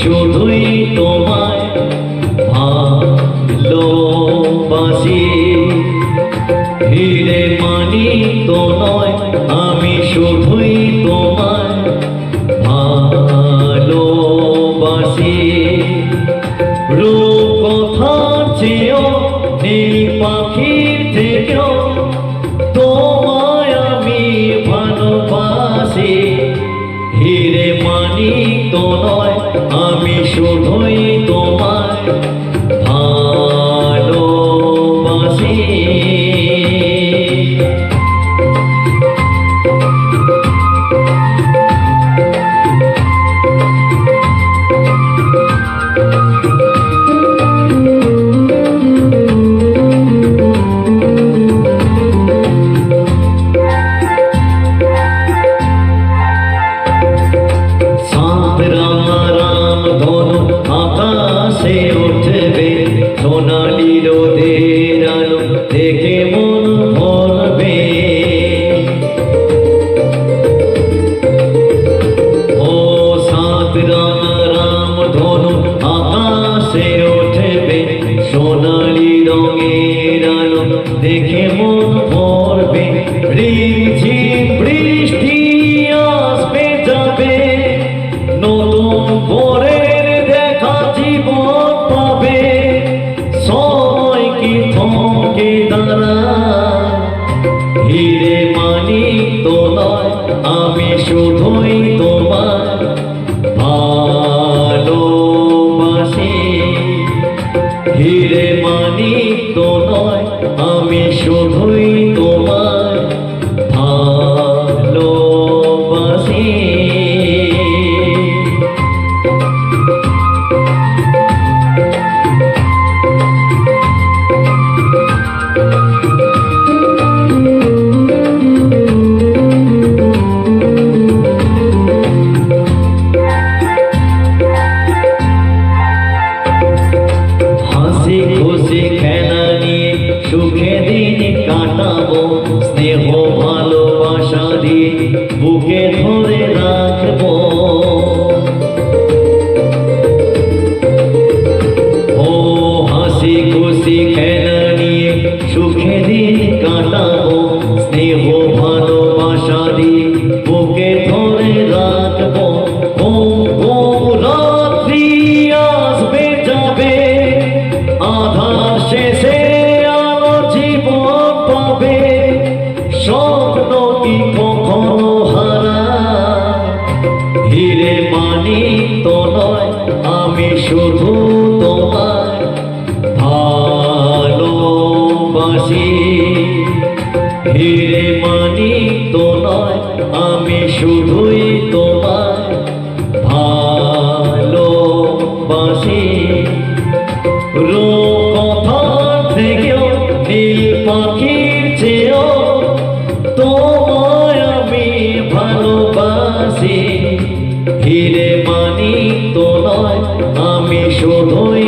শুধুই তোমায় ভালোবাসি। হিরে মানি তো নয়, আমি শুধুই তোমায় ভালোবাসি। রূপকথার চেয়েও নীল পাখির থেকেও তোমায় আমি ভালোবাসি। হিরে মানি তো নয়, আমি শুধুই তোমায় ভালোবাসি। আকাশে উঠবে সোনালি রোদের আলো, দেখে মন ভরবে। ও সাত রাম ধনু আকাশে উঠবে সোনালি রঙের আলো, দেখে মন ভরবে। রিমঝিম বৃষ্টি আসবে যাবে, নতুন ভোরের দেখা জীবন পাবে। সময় কি থমকে দাঁড়ায়? হিরে মানি তো নয়, আমি শুধুই তোমায় ভালোবাসি। হিরে মানি তো নয়, আমি শুধুই তোমায় ভালোবাসি। হাসি খুশি খেলা নিয়ে সুখে দিন কাটাবো, স্নেহ ভালোবাসা দিয়ে বুকে ধরে রাখবো। ও হাসি খুশি খেলা নিয়ে সুখে দিন কাটাবো, স্নেহ ভালোবাসা দিয়ে বুকে ধরে রাখবো। ও রাত্রি আসবে যাবে, আধার শেষে আলো জীবন পাবে। স্বপ্ন কি কখনো হারায়? হিরে মানি তো নয়, আমি শুধু তোমায় ভালোবাসি। হিরে মানি তো নয়, আমি শুধুই তোমায় ভালোবাসি। রূপকথার থেকেও নীল পাখির চেয়েও তোমায় আমি ভালোবাসি। হিরে মানি তো নয়, আমি শুধুই